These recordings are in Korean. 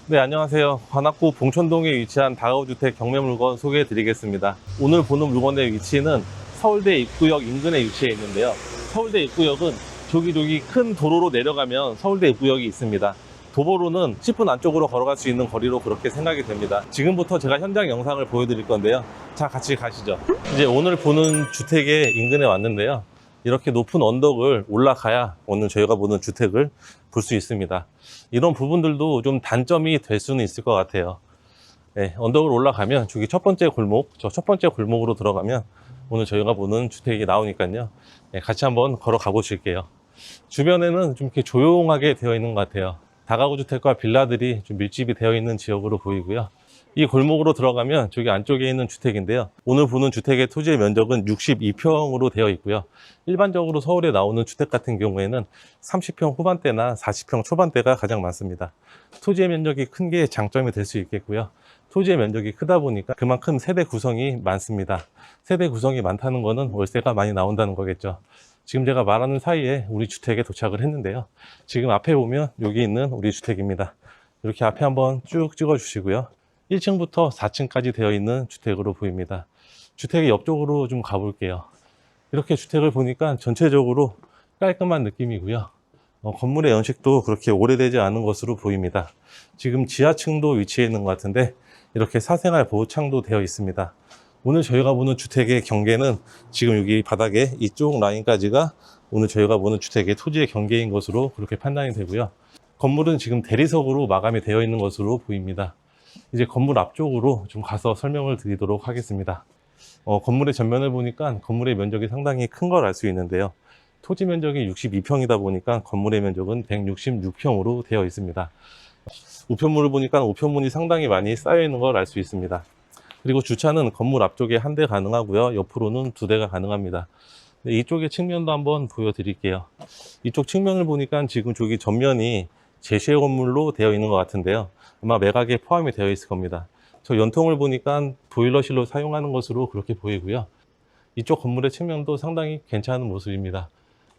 네, 안녕하세요. 관악구 봉천동에 위치한 다가구주택 경매물건 소개해 드리겠습니다. 오늘 보는 물건의 위치는 서울대 입구역 인근에 위치해 있는데요. 서울대 입구역은 저기 큰 도로로 내려가면 서울대 입구역이 있습니다. 도보로는 10분 안쪽으로 걸어갈 수 있는 거리로 그렇게 생각이 됩니다. 지금부터 제가 현장 영상을 보여드릴 건데요. 자, 같이 가시죠. 이제 오늘 보는 주택의 인근에 왔는데요. 이렇게 높은 언덕을 올라가야 오늘 저희가 보는 주택을 볼 수 있습니다. 이런 부분들도 좀 단점이 될 수는 있을 것 같아요. 네, 언덕을 올라가면 저기 첫 번째 골목, 저 첫 번째 골목으로 들어가면 오늘 저희가 보는 주택이 나오니까요. 네, 같이 한번 걸어가 보실게요. 주변에는 좀 이렇게 조용하게 되어 있는 것 같아요. 다가구 주택과 빌라들이 좀 밀집이 되어 있는 지역으로 보이고요. 이 골목으로 들어가면 저기 안쪽에 있는 주택인데요. 오늘 보는 주택의 토지의 면적은 62평으로 되어 있고요. 일반적으로 서울에 나오는 주택 같은 경우에는 30평 후반대나 40평 초반대가 가장 많습니다. 토지의 면적이 큰 게 장점이 될 수 있겠고요. 토지의 면적이 크다 보니까 그만큼 세대 구성이 많습니다. 세대 구성이 많다는 거는 월세가 많이 나온다는 거겠죠. 지금 제가 말하는 사이에 우리 주택에 도착을 했는데요. 지금 앞에 보면 여기 있는 우리 주택입니다. 이렇게 앞에 한번 쭉 찍어 주시고요. 1층부터 4층까지 되어 있는 주택으로 보입니다. 주택의 옆쪽으로 좀 가볼게요. 이렇게 주택을 보니까 전체적으로 깔끔한 느낌이고요. 건물의 연식도 그렇게 오래되지 않은 것으로 보입니다. 지금 지하층도 위치해 있는 것 같은데 이렇게 사생활 보호창도 되어 있습니다. 오늘 저희가 보는 주택의 경계는 지금 여기 바닥에 이쪽 라인까지가 오늘 저희가 보는 주택의 토지의 경계인 것으로 그렇게 판단이 되고요. 건물은 지금 대리석으로 마감이 되어 있는 것으로 보입니다. 이제 건물 앞쪽으로 좀 가서 설명을 드리도록 하겠습니다. 건물의 전면을 보니까 건물의 면적이 상당히 큰 걸 알 수 있는데요. 토지 면적이 62평이다 보니까 건물의 면적은 166평으로 되어 있습니다. 우편물을 보니까 우편물이 상당히 많이 쌓여 있는 걸 알 수 있습니다. 그리고 주차는 건물 앞쪽에 한 대 가능하고요. 옆으로는 2대가 가능합니다. 네, 이쪽의 측면도 한번 보여드릴게요. 이쪽 측면을 보니까 지금 저기 전면이 제시의 건물로 되어 있는 것 같은데요. 아마 매각에 포함이 되어 있을 겁니다. 저 연통을 보니까 보일러실로 사용하는 것으로 그렇게 보이고요. 이쪽 건물의 측면도 상당히 괜찮은 모습입니다.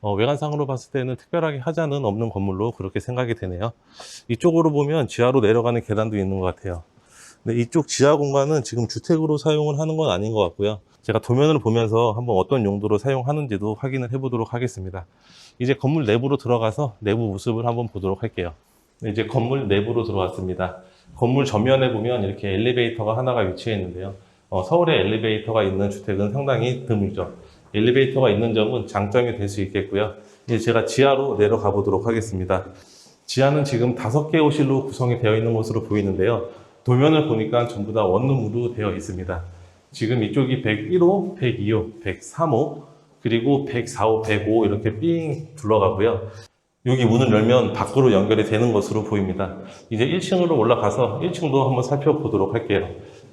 외관상으로 봤을 때는 특별하게 하자는 없는 건물로 그렇게 생각이 되네요. 이쪽으로 보면 지하로 내려가는 계단도 있는 것 같아요. 근데 이쪽 지하 공간은 지금 주택으로 사용을 하는 건 아닌 것 같고요. 제가 도면을 보면서 한번 어떤 용도로 사용하는지도 확인을 해보도록 하겠습니다. 이제 건물 내부로 들어가서 내부 모습을 한번 보도록 할게요. 이제 건물 내부로 들어왔습니다. 건물 전면에 보면 이렇게 엘리베이터가 하나가 위치해 있는데요. 서울에 엘리베이터가 있는 주택은 상당히 드물죠. 엘리베이터가 있는 점은 장점이 될 수 있겠고요. 이제 제가 지하로 내려가 보도록 하겠습니다. 지하는 지금 5개 호실로 구성이 되어 있는 것으로 보이는데요. 도면을 보니까 전부 다 원룸으로 되어 있습니다. 지금 이쪽이 101호, 102호, 103호, 그리고 104호, 105 이렇게 삥 둘러가고요. 여기 문을 열면 밖으로 연결이 되는 것으로 보입니다. 이제 1층으로 올라가서 1층도 한번 살펴보도록 할게요.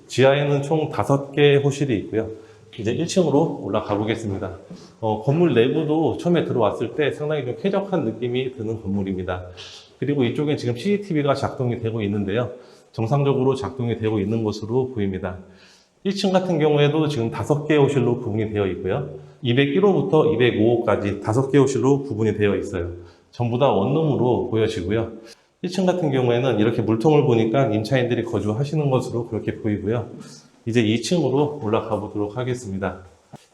지하에는 총 5개 호실이 있고요. 이제 1층으로 올라가 보겠습니다. 건물 내부도 처음에 들어왔을 때 상당히 좀 쾌적한 느낌이 드는 건물입니다. 그리고 이쪽에 지금 CCTV가 작동이 되고 있는데요. 정상적으로 작동이 되고 있는 것으로 보입니다. 1층 같은 경우에도 지금 5개 호실로 구분이 되어 있고요. 201호부터 205호까지 5개 호실로 구분이 되어 있어요. 전부 다 원룸으로 보여지고요. 1층 같은 경우에는 이렇게 물통을 보니까 임차인들이 거주하시는 것으로 그렇게 보이고요. 이제 2층으로 올라가 보도록 하겠습니다.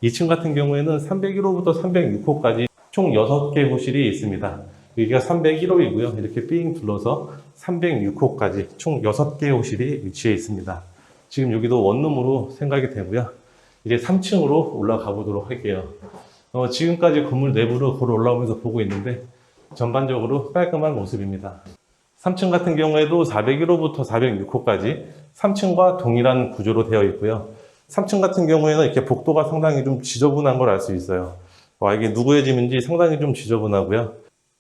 2층 같은 경우에는 301호부터 306호까지 총 6개 호실이 있습니다. 여기가 301호이고요. 이렇게 삥 둘러서 306호까지 총 6개 호실이 위치해 있습니다. 지금 여기도 원룸으로 생각이 되고요. 이제 3층으로 올라가 보도록 할게요. 지금까지 건물 내부로 걸어 올라오면서 보고 있는데 전반적으로 깔끔한 모습입니다. 3층 같은 경우에도 401호부터 406호까지 3층과 동일한 구조로 되어 있고요. 3층 같은 경우에는 이렇게 복도가 상당히 좀 지저분한 걸 알 수 있어요. 이게 누구의 집인지 상당히 좀 지저분하고요.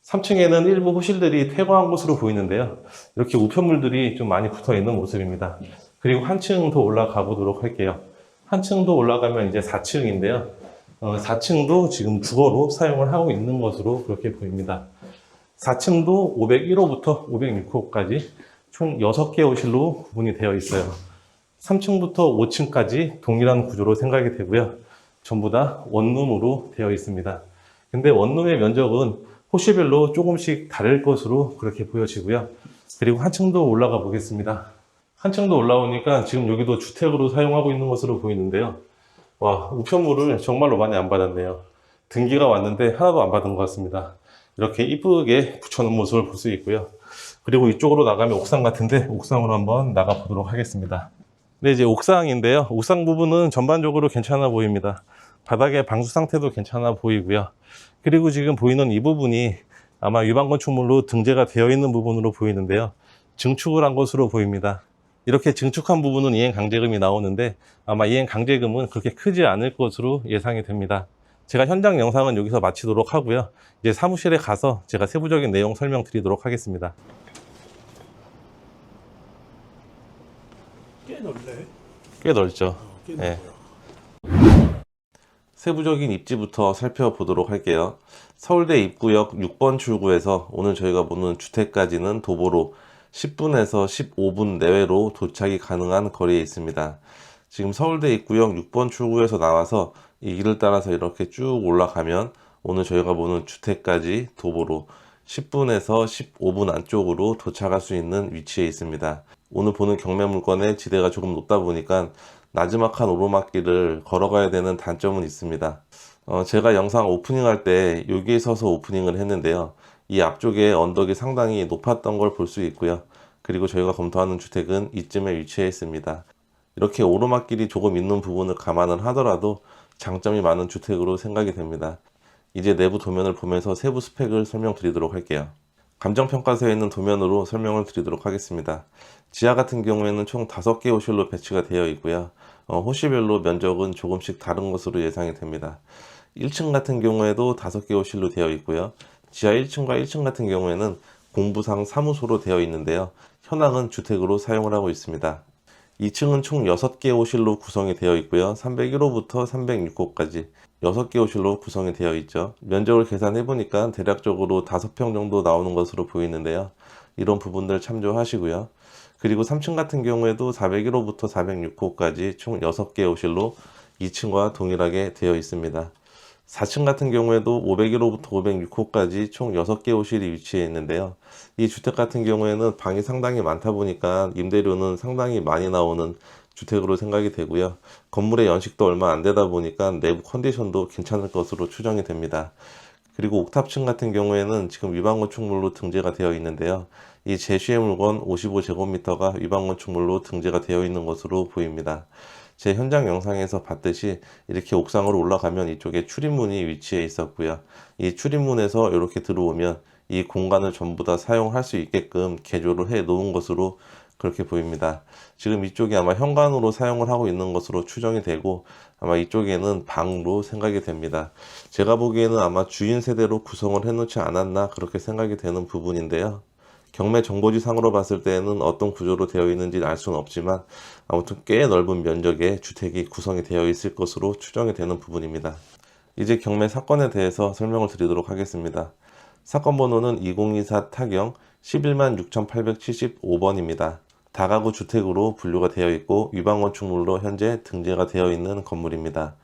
3층에는 일부 호실들이 퇴거한 곳으로 보이는데요. 이렇게 우편물들이 좀 많이 붙어 있는 모습입니다. 그리고 한 층 더 올라가 보도록 할게요. 한 층 더 올라가면 이제 4층인데요. 4층도 지금 주거로 사용을 하고 있는 것으로 그렇게 보입니다. 4층도 501호부터 506호까지 총 6개 호실로 구분이 되어 있어요. 3층부터 5층까지 동일한 구조로 생각이 되고요. 전부 다 원룸으로 되어 있습니다. 근데 원룸의 면적은 호실별로 조금씩 다를 것으로 그렇게 보여지고요. 그리고 한 층 더 올라가 보겠습니다. 한 층 더 올라오니까 지금 여기도 주택으로 사용하고 있는 것으로 보이는데요. 와, 우편물을 정말로 많이 안 받았네요. 등기가 왔는데 하나도 안 받은 것 같습니다. 이렇게 이쁘게 붙여놓은 모습을 볼 수 있고요. 그리고 이쪽으로 나가면 옥상 같은데 옥상으로 한번 나가 보도록 하겠습니다. 네, 이제 옥상인데요. 옥상 부분은 전반적으로 괜찮아 보입니다. 바닥의 방수 상태도 괜찮아 보이고요. 그리고 지금 보이는 이 부분이 아마 위반 건축물로 등재가 되어 있는 부분으로 보이는데요. 증축을 한 것으로 보입니다. 이렇게 증축한 부분은 이행 강제금이 나오는데 아마 이행 강제금은 그렇게 크지 않을 것으로 예상이 됩니다. 제가 현장 영상은 여기서 마치도록 하고요. 이제 사무실에 가서 제가 세부적인 내용 설명드리도록 하겠습니다. 꽤 넓네. 꽤 넓죠. 꽤 네. 넓어요. 세부적인 입지부터 살펴보도록 할게요. 서울대 입구역 6번 출구에서 오늘 저희가 보는 주택까지는 도보로 10분에서 15분 내외로 도착이 가능한 거리에 있습니다. 지금 서울대 입구역 6번 출구에서 나와서 이 길을 따라서 이렇게 쭉 올라가면 오늘 저희가 보는 주택까지 도보로 10분에서 15분 안쪽으로 도착할 수 있는 위치에 있습니다. 오늘 보는 경매 물건의 지대가 조금 높다 보니까 나지막한 오르막길을 걸어가야 되는 단점은 있습니다. 제가 영상 오프닝 할 때 여기에 서서 오프닝을 했는데요. 이 앞쪽에 언덕이 상당히 높았던 걸 볼 수 있고요. 그리고 저희가 검토하는 주택은 이쯤에 위치해 있습니다. 이렇게 오르막길이 조금 있는 부분을 감안을 하더라도 장점이 많은 주택으로 생각이 됩니다. 이제 내부 도면을 보면서 세부 스펙을 설명드리도록 할게요. 감정평가서에 있는 도면으로 설명을 드리도록 하겠습니다. 지하 같은 경우에는 총 5개 호실로 배치가 되어 있고요. 호실별로 면적은 조금씩 다른 것으로 예상이 됩니다. 1층 같은 경우에도 5개 호실로 되어 있고요. 지하 1층과 1층 같은 경우에는 공부상 사무소로 되어 있는데요. 현황은 주택으로 사용을 하고 있습니다. 2층은 총 6개 호실로 구성이 되어 있고요. 301호부터 306호까지 6개 호실로 구성이 되어 있죠. 면적을 계산해 보니까 대략적으로 5평 정도 나오는 것으로 보이는데요. 이런 부분들 참조하시고요. 그리고 3층 같은 경우에도 401호부터 406호까지 총 6개 호실로 2층과 동일하게 되어 있습니다. 4층 같은 경우에도 501호부터 506호까지 총 6개 호실이 위치해 있는데요. 이 주택 같은 경우에는 방이 상당히 많다 보니까 임대료는 상당히 많이 나오는 주택으로 생각이 되고요. 건물의 연식도 얼마 안 되다 보니까 내부 컨디션도 괜찮을 것으로 추정이 됩니다. 그리고 옥탑층 같은 경우에는 지금 위반 건축물로 등재가 되어 있는데요. 이 제시의 물건 55제곱미터가 위반 건축물로 등재가 되어 있는 것으로 보입니다. 제 현장 영상에서 봤듯이 이렇게 옥상으로 올라가면 이쪽에 출입문이 위치해 있었고요. 이 출입문에서 이렇게 들어오면 이 공간을 전부 다 사용할 수 있게끔 개조를 해 놓은 것으로 그렇게 보입니다. 지금 이쪽이 아마 현관으로 사용을 하고 있는 것으로 추정이 되고 아마 이쪽에는 방으로 생각이 됩니다. 제가 보기에는 아마 주인 세대로 구성을 해 놓지 않았나 그렇게 생각이 되는 부분인데요. 경매 정보지상으로 봤을 때는 어떤 구조로 되어 있는지 알 수는 없지만 아무튼 꽤 넓은 면적의 주택이 구성이 되어 있을 것으로 추정이 되는 부분입니다. 이제 경매 사건에 대해서 설명을 드리도록 하겠습니다. 사건 번호는 2024 타경 116,875번입니다. 다가구 주택으로 분류가 되어 있고 위반 건축물로 현재 등재가 되어 있는 건물입니다.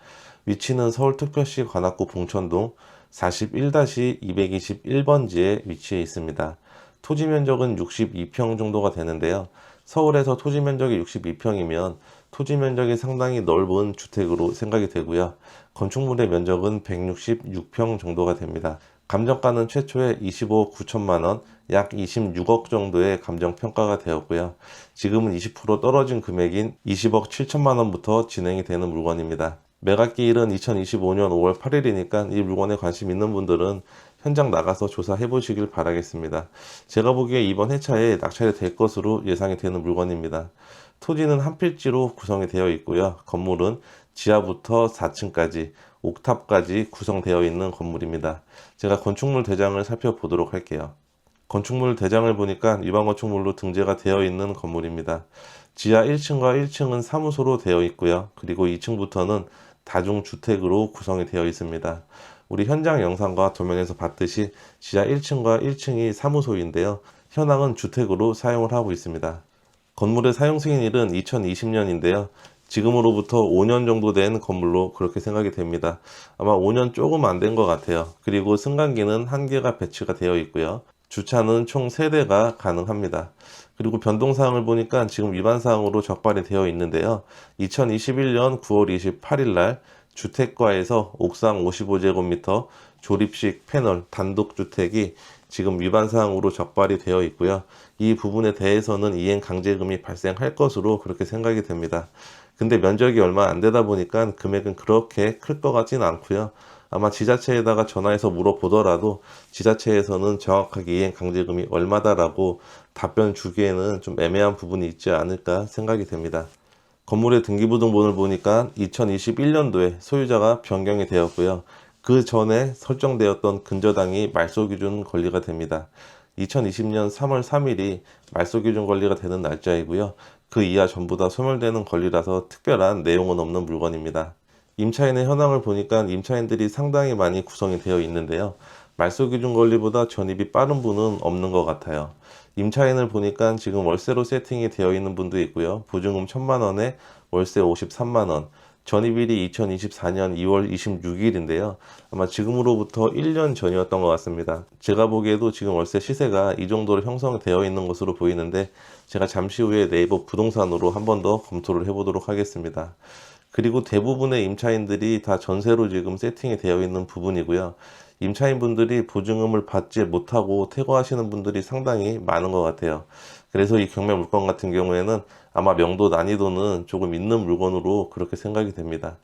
위치는 서울특별시 관악구 봉천동 41-221번지에 위치해 있습니다. 토지 면적은 62평 정도가 되는데요. 서울에서 토지 면적이 62평이면 토지 면적이 상당히 넓은 주택으로 생각이 되고요. 건축물의 면적은 166평 정도가 됩니다. 감정가는 최초에 25억 9천만 원, 약 26억 정도의 감정평가가 되었고요. 지금은 20% 떨어진 금액인 20억 7천만 원부터 진행이 되는 물건입니다. 매각기일은 2025년 5월 8일이니까 이 물건에 관심 있는 분들은 현장 나가서 조사해 보시길 바라겠습니다. 제가 보기에 이번 회차에 낙찰이 될 것으로 예상이 되는 물건입니다. 토지는 한 필지로 구성이 되어 있고요. 건물은 지하부터 4층까지 옥탑까지 구성되어 있는 건물입니다. 제가 건축물 대장을 살펴보도록 할게요. 건축물 대장을 보니까 위반 건축물로 등재가 되어 있는 건물입니다. 지하 1층과 1층은 사무소로 되어 있고요. 그리고 2층부터는 다중주택으로 구성이 되어 있습니다. 우리 현장 영상과 도면에서 봤듯이 지하 1층과 1층이 사무소인데요. 현황은 주택으로 사용을 하고 있습니다. 건물의 사용 승인일은 2020년인데요. 지금으로부터 5년 정도 된 건물로 그렇게 생각이 됩니다. 아마 5년 조금 안 된 것 같아요. 그리고 승강기는 1개가 배치가 되어 있고요. 주차는 총 3대가 가능합니다. 그리고 변동사항을 보니까 지금 위반사항으로 적발이 되어 있는데요. 2021년 9월 28일 날 주택과에서 옥상 55제곱미터 조립식 패널 단독주택이 지금 위반사항으로 적발이 되어 있고요. 이 부분에 대해서는 이행 강제금이 발생할 것으로 그렇게 생각이 됩니다. 근데 면적이 얼마 안 되다 보니까 금액은 그렇게 클 것 같지는 않고요. 아마 지자체에다가 전화해서 물어보더라도 지자체에서는 정확하게 이행 강제금이 얼마다라고 답변 주기에는 좀 애매한 부분이 있지 않을까 생각이 됩니다. 건물의 등기부등본을 보니까 2021년도에 소유자가 변경이 되었고요. 그 전에 설정되었던 근저당이 말소기준 권리가 됩니다. 2020년 3월 3일이 말소기준 권리가 되는 날짜이고요. 그 이하 전부 다 소멸되는 권리라서 특별한 내용은 없는 물건입니다. 임차인의 현황을 보니까 임차인들이 상당히 많이 구성이 되어 있는데요. 말소기준 권리보다 전입이 빠른 분은 없는 것 같아요. 임차인을 보니까 지금 월세로 세팅이 되어 있는 분도 있고요. 보증금 1,000만 원에 월세 53만 원. 전입일이 2024년 2월 26일인데요. 아마 지금으로부터 1년 전이었던 것 같습니다. 제가 보기에도 지금 월세 시세가 이 정도로 형성되어 있는 것으로 보이는데 제가 잠시 후에 네이버 부동산으로 한 번 더 검토를 해보도록 하겠습니다. 그리고 대부분의 임차인들이 다 전세로 지금 세팅이 되어 있는 부분이고요. 임차인분들이 보증금을 받지 못하고 퇴거하시는 분들이 상당히 많은 것 같아요. 그래서 이 경매 물건 같은 경우에는 아마 명도 난이도는 조금 있는 물건으로 그렇게 생각이 됩니다.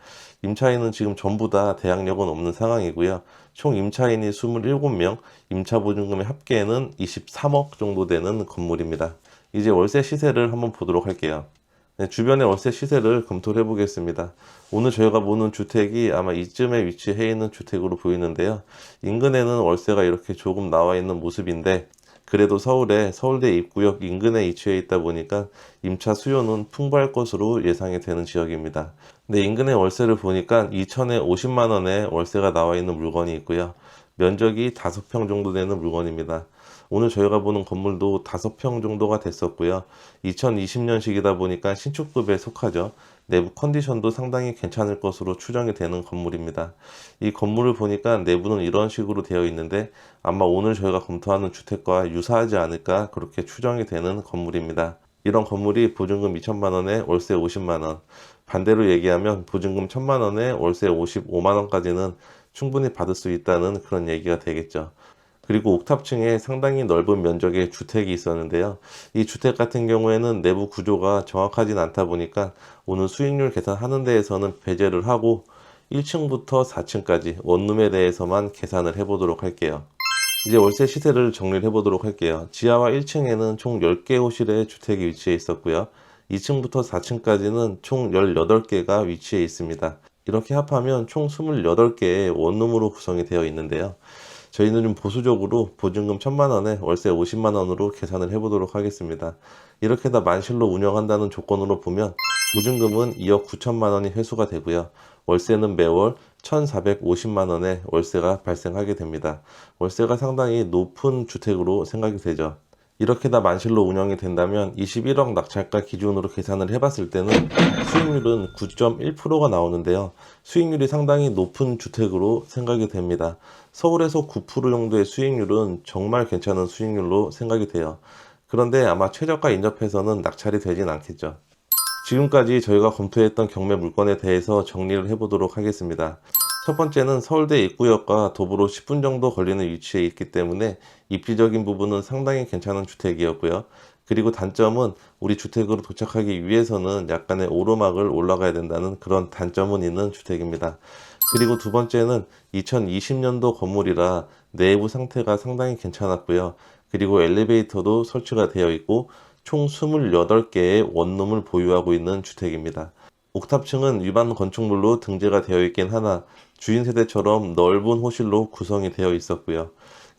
임차인은 지금 전부 다 대항력은 없는 상황이고요. 총 임차인이 27명, 임차 보증금의 합계는 23억 정도 되는 건물입니다. 이제 월세 시세를 한번 보도록 할게요. 네, 주변의 월세 시세를 검토를 해보겠습니다. 오늘 저희가 보는 주택이 아마 이쯤에 위치해 있는 주택으로 보이는데요. 인근에는 월세가 이렇게 조금 나와 있는 모습인데 그래도 서울에 서울대 입구역 인근에 위치해 있다 보니까 임차 수요는 풍부할 것으로 예상이 되는 지역입니다. 근데 인근의 월세를 보니까 2천에 50만 원에 월세가 나와 있는 물건이 있고요. 면적이 5평 정도 되는 물건입니다. 오늘 저희가 보는 건물도 5평 정도가 됐었고요. 2020년식이다 보니까 신축급에 속하죠. 내부 컨디션도 상당히 괜찮을 것으로 추정이 되는 건물입니다. 이 건물을 보니까 내부는 이런 식으로 되어 있는데 아마 오늘 저희가 검토하는 주택과 유사하지 않을까 그렇게 추정이 되는 건물입니다. 이런 건물이 보증금 2천만 원에 월세 50만 원, 반대로 얘기하면 보증금 1,000만 원에 월세 55만 원까지는 충분히 받을 수 있다는 그런 얘기가 되겠죠. 그리고 옥탑층에 상당히 넓은 면적의 주택이 있었는데요. 이 주택 같은 경우에는 내부 구조가 정확하진 않다 보니까 오늘 수익률 계산하는 데에서는 배제를 하고 1층부터 4층까지 원룸에 대해서만 계산을 해보도록 할게요. 이제 월세 시세를 정리를 해보도록 할게요. 지하와 1층에는 총 10개 호실의 주택이 위치해 있었고요. 2층부터 4층까지는 총 18개가 위치해 있습니다. 이렇게 합하면 총 28개의 원룸으로 구성이 되어 있는데요. 저희는 좀 보수적으로 보증금 1,000만 원에 월세 50만 원으로 계산을 해보도록 하겠습니다. 이렇게 다 만실로 운영한다는 조건으로 보면 보증금은 2억 9천만 원이 회수가 되고요. 월세는 매월 1,450만 원의 월세가 발생하게 됩니다. 월세가 상당히 높은 주택으로 생각이 되죠. 이렇게 다 만실로 운영이 된다면 21억 낙찰가 기준으로 계산을 해봤을 때는 수익률은 9.1%가 나오는데요. 수익률이 상당히 높은 주택으로 생각이 됩니다. 서울에서 9% 정도의 수익률은 정말 괜찮은 수익률로 생각이 돼요. 그런데 아마 최저가 인접해서는 낙찰이 되진 않겠죠. 지금까지 저희가 검토했던 경매 물건에 대해서 정리를 해보도록 하겠습니다. 첫 번째는 서울대 입구역과 도보로 10분 정도 걸리는 위치에 있기 때문에 입지적인 부분은 상당히 괜찮은 주택이었고요. 그리고 단점은 우리 주택으로 도착하기 위해서는 약간의 오르막을 올라가야 된다는 그런 단점은 있는 주택입니다. 그리고 두 번째는 2020년도 건물이라 내부 상태가 상당히 괜찮았고요. 그리고 엘리베이터도 설치가 되어 있고 총 28개의 원룸을 보유하고 있는 주택입니다. 옥탑층은 위반 건축물로 등재가 되어 있긴 하나 주인 세대처럼 넓은 호실로 구성이 되어 있었고요.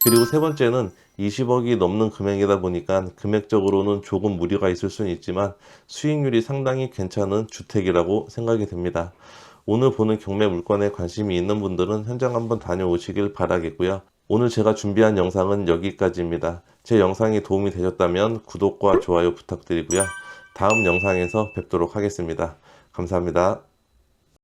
그리고 세 번째는 20억이 넘는 금액이다 보니까 금액적으로는 조금 무리가 있을 수는 있지만 수익률이 상당히 괜찮은 주택이라고 생각이 됩니다. 오늘 보는 경매 물건에 관심이 있는 분들은 현장 한번 다녀오시길 바라겠고요. 오늘 제가 준비한 영상은 여기까지입니다. 제 영상이 도움이 되셨다면 구독과 좋아요 부탁드리고요. 다음 영상에서 뵙도록 하겠습니다. 감사합니다.